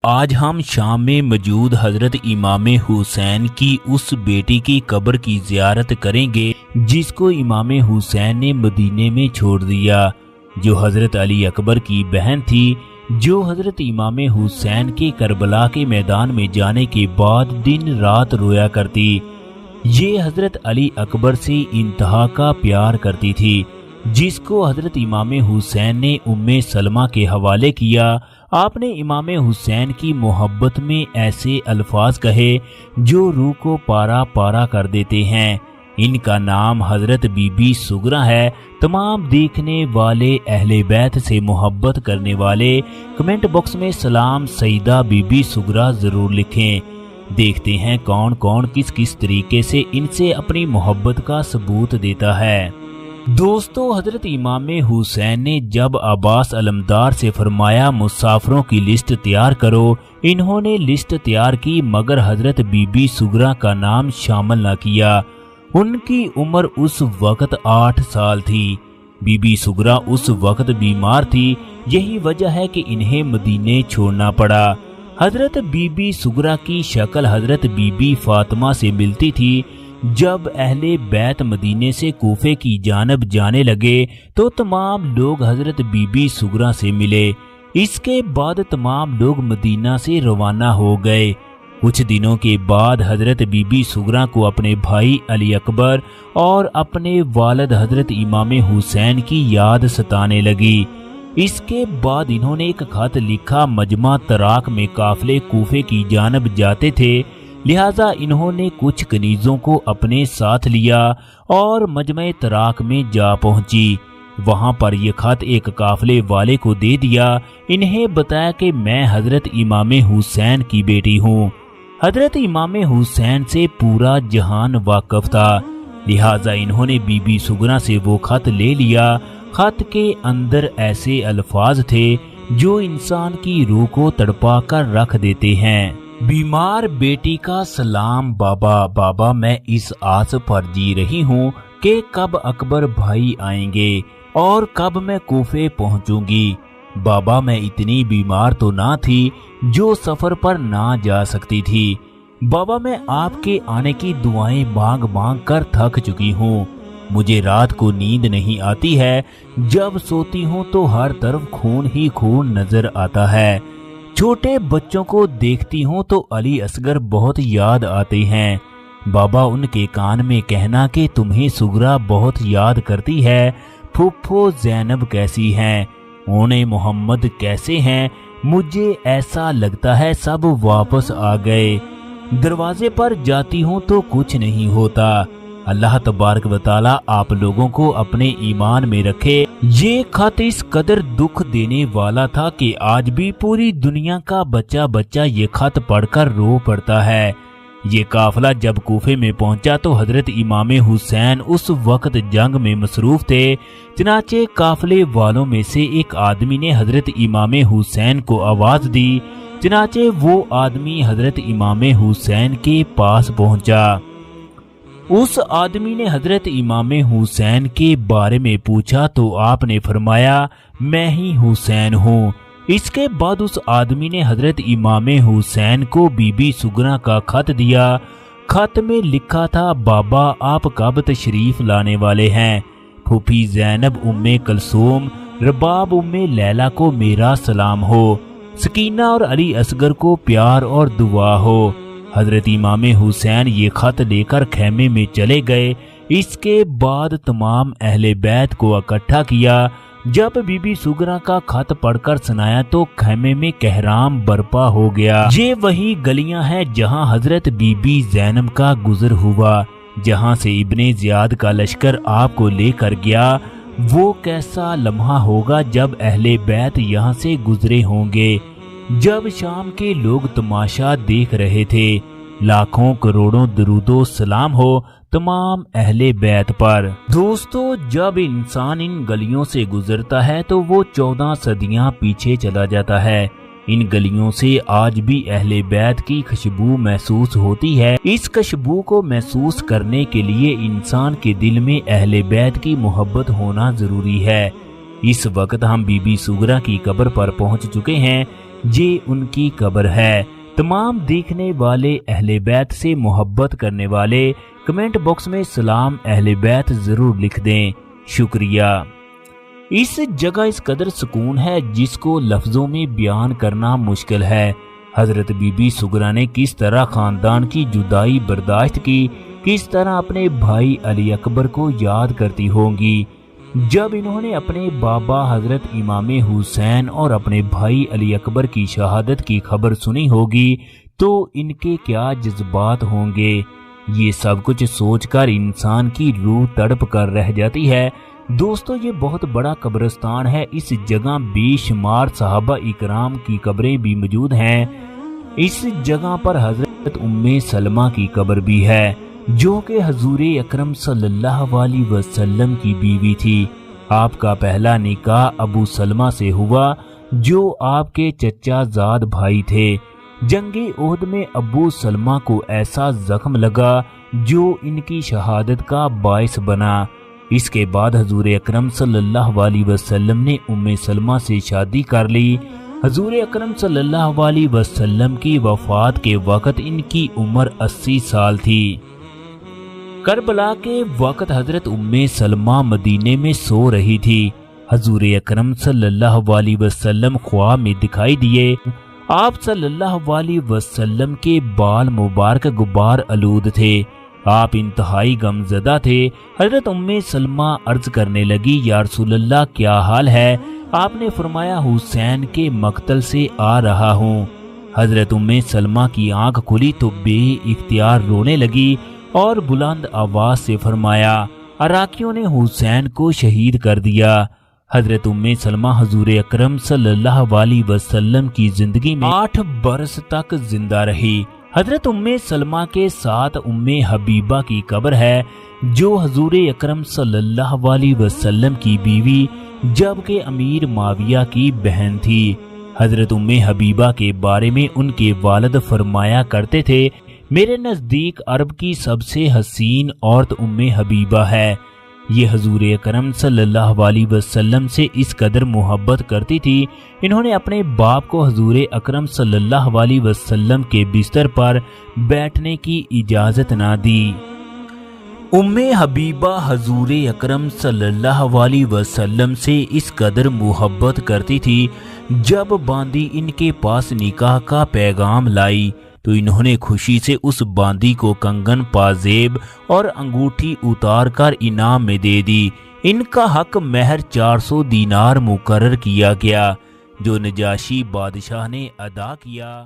آج ہم شام میں موجود حضرت امام حسین کی اس بیٹی کی قبر کی زیارت کریں گے جس کو امام حسین نے مدینے میں چھوڑ دیا، جو حضرت علی اکبر کی بہن تھی، جو حضرت امام حسین کے کربلا کے میدان میں جانے کے بعد دن رات رویا کرتی۔ یہ حضرت علی اکبر سے انتہا کا پیار کرتی تھی، جس کو حضرت امام حسین نے ام سلمہ کے حوالے کیا۔ آپ نے امام حسین کی محبت میں ایسے الفاظ کہے جو روح کو پارا پارا کر دیتے ہیں۔ ان کا نام حضرت بی بی سغرا ہے۔ تمام دیکھنے والے اہل بیت سے محبت کرنے والے کمنٹ باکس میں سلام سیدہ بی بی سغرا ضرور لکھیں۔ دیکھتے ہیں کون کون کس کس طریقے سے ان سے اپنی محبت کا ثبوت دیتا ہے۔ دوستو، حضرت امام حسین نے جب عباس علمدار سے فرمایا مسافروں کی لسٹ تیار کرو، انہوں نے لسٹ تیار کی مگر حضرت بی بی سغرا کا نام شامل نہ کیا۔ ان کی عمر اس وقت 8 سال تھی۔ بی بی سغرا اس وقت بیمار تھی، یہی وجہ ہے کہ انہیں مدینے چھوڑنا پڑا۔ حضرت بی بی سغرا کی شکل حضرت بی بی فاطمہ سے ملتی تھی۔ جب اہل بیت مدینے سے کوفے کی جانب جانے لگے تو تمام لوگ حضرت بی بی سغرا سے ملے۔ اس کے بعد تمام لوگ مدینہ سے روانہ ہو گئے۔ کچھ دنوں کے بعد حضرت بی بی سغرا کو اپنے بھائی علی اکبر اور اپنے والد حضرت امام حسین کی یاد ستانے لگی۔ اس کے بعد انہوں نے ایک خط لکھا، مجمع تراک میں قافلے کوفے کی جانب جاتے تھے، لہٰذا انہوں نے کچھ کنیزوں کو اپنے ساتھ لیا اور مجمع تراک میں جا پہنچی۔ وہاں پر یہ خط ایک قافلے والے کو دے دیا۔ انہیں بتایا کہ میں حضرت امام حسین کی بیٹی ہوں۔ حضرت امام حسین سے پورا جہان واقف تھا، لہٰذا انہوں نے بی بی سغرا سے وہ خط لے لیا۔ خط کے اندر ایسے الفاظ تھے جو انسان کی روح کو تڑپا کر رکھ دیتے ہیں۔ بیمار بیٹی کا سلام بابا، بابا میں اس آس پر جی رہی ہوں کہ کب اکبر بھائی آئیں گے اور کب میں کوفے پہنچوں گی۔ بابا میں اتنی بیمار تو نہ تھی جو سفر پر نہ جا سکتی تھی۔ بابا میں آپ کے آنے کی دعائیں مانگ مانگ کر تھک چکی ہوں۔ مجھے رات کو نیند نہیں آتی ہے، جب سوتی ہوں تو ہر طرف خون ہی خون نظر آتا ہے۔ چھوٹے بچوں کو دیکھتی ہوں تو علی اصغر بہت یاد آتے ہیں۔ بابا ان کے کان میں کہنا کہ تمہیں سغرا بہت یاد کرتی ہے۔ پھوپھو زینب کیسی ہیں؟ اونے محمد کیسے ہیں؟ مجھے ایسا لگتا ہے سب واپس آ گئے۔ دروازے پر جاتی ہوں تو کچھ نہیں ہوتا۔ اللہ تبارک و تعالی آپ لوگوں کو اپنے ایمان میں رکھے۔ یہ خط اس قدر دکھ دینے والا تھا کہ آج بھی پوری دنیا کا بچہ بچہ یہ خط پڑھ کر رو پڑتا ہے۔ یہ قافلہ جب کوفے میں پہنچا تو حضرت امام حسین اس وقت جنگ میں مصروف تھے۔ چنانچہ قافلے والوں میں سے ایک آدمی نے حضرت امام حسین کو آواز دی۔ چنانچہ وہ آدمی حضرت امام حسین کے پاس پہنچا۔ اس آدمی نے حضرت امام حسین کے بارے میں پوچھا تو آپ نے فرمایا میں ہی حسین ہوں۔ اس کے بعد اس آدمی نے حضرت امام حسین کو بی بی سغرا کا خط دیا۔ خط میں لکھا تھا، بابا آپ کب تشریف لانے والے ہیں؟ پھوپھی زینب ام کلثوم رباب ام لیلہ کو میرا سلام ہو۔ سکینہ اور علی اصغر کو پیار اور دعا ہو۔ حضرت امام حسین یہ خط لے کر خیمے میں چلے گئے۔ اس کے بعد تمام اہل بیت کو اکٹھا کیا۔ جب بی بی سغرا کا خط پڑھ کر سنایا تو خیمے میں کہرام برپا ہو گیا۔ یہ وہی گلیاں ہیں جہاں حضرت بی بی زینب کا گزر ہوا، جہاں سے ابن زیاد کا لشکر آپ کو لے کر گیا۔ وہ کیسا لمحہ ہوگا جب اہل بیت یہاں سے گزرے ہوں گے، جب شام کے لوگ تماشا دیکھ رہے تھے۔ لاکھوں کروڑوں درود و سلام ہو تمام اہل بیت پر۔ دوستو، جب انسان ان گلیوں سے گزرتا ہے تو وہ 14 صدیاں پیچھے چلا جاتا ہے۔ ان گلیوں سے آج بھی اہل بیت کی خوشبو محسوس ہوتی ہے۔ اس خوشبو کو محسوس کرنے کے لیے انسان کے دل میں اہل بیت کی محبت ہونا ضروری ہے۔ اس وقت ہم بی بی سغرا کی قبر پر پہنچ چکے ہیں۔ یہ ان کی قبر ہے۔ تمام دیکھنے والے اہل بیت سے محبت کرنے والے کمنٹ باکس میں سلام اہل بیت ضرور لکھ دیں۔ شکریہ۔ اس جگہ اس قدر سکون ہے جس کو لفظوں میں بیان کرنا مشکل ہے۔ حضرت بی بی سغرا نے کس طرح خاندان کی جدائی برداشت کی، کس طرح اپنے بھائی علی اکبر کو یاد کرتی ہوں گی۔ جب انہوں نے اپنے بابا حضرت امام حسین اور اپنے بھائی علی اکبر کی شہادت کی خبر سنی ہوگی تو ان کے کیا جذبات ہوں گے۔ یہ سب کچھ سوچ کر انسان کی روح تڑپ کر رہ جاتی ہے۔ دوستو، یہ بہت بڑا قبرستان ہے۔ اس جگہ بے شمار صحابہ اکرام کی قبریں بھی موجود ہیں۔ اس جگہ پر حضرت ام سلمہ کی قبر بھی ہے جو کہ حضور اکرم صلی اللہ علیہ وسلم کی بیوی تھی۔ آپ کا پہلا نکاح ابو سلمہ سے ہوا جو آپ کے چچا زاد بھائی تھے۔ جنگ احد میں ابو سلمہ کو ایسا زخم لگا جو ان کی شہادت کا باعث بنا۔ اس کے بعد حضور اکرم صلی اللہ علیہ وسلم نے ام سلمہ سے شادی کر لی۔ حضور اکرم صلی اللہ علیہ وسلم کی وفات کے وقت ان کی عمر 80 سال تھی۔ کربلا کے وقت حضرت ام سلمہ مدینے میں سو رہی تھی۔ حضور اکرم صلی اللہ علیہ وسلم خواب میں دکھائی دیے۔ آپ صلی اللہ علیہ وسلم کے بال مبارک غبار آلود تھے۔ آپ انتہائی غمزدہ تھے۔ حضرت ام سلمہ عرض کرنے لگی، یا رسول اللہ کیا حال ہے؟ آپ نے فرمایا، حسین کے مقتل سے آ رہا ہوں۔ حضرت ام سلمہ کی آنکھ کھلی تو بے اختیار رونے لگی اور بلند آواز سے فرمایا، عراقیوں نے حسین کو شہید کر دیا۔ حضرت ام سلمہ حضور اکرم صلی اللہ علیہ وسلم کی زندگی میں 8 برس تک زندہ رہی۔ حضرت ام سلمہ کے ساتھ ام حبیبہ کی قبر ہے جو حضور اکرم صلی اللہ علیہ وسلم کی بیوی جبکہ امیر معاویہ کی بہن تھی۔ حضرت ام حبیبہ کے بارے میں ان کے والد فرمایا کرتے تھے، میرے نزدیک عرب کی سب سے حسین عورت ام حبیبہ ہے۔ یہ حضور اکرم صلی اللہ علیہ وسلم سے اس قدر محبت کرتی تھی، انہوں نے اپنے باپ کو حضور اکرم صلی اللہ علیہ وسلم کے بستر پر بیٹھنے کی اجازت نہ دی۔ ام حبیبہ حضور اکرم صلی اللہ علیہ وسلم سے اس قدر محبت کرتی تھی، جب باندی ان کے پاس نکاح کا پیغام لائی تو انہوں نے خوشی سے اس باندی کو کنگن، پازیب اور انگوٹھی اتار کر انعام میں دے دی۔ ان کا حق مہر 400 دینار مقرر کیا گیا جو نجاشی بادشاہ نے ادا کیا۔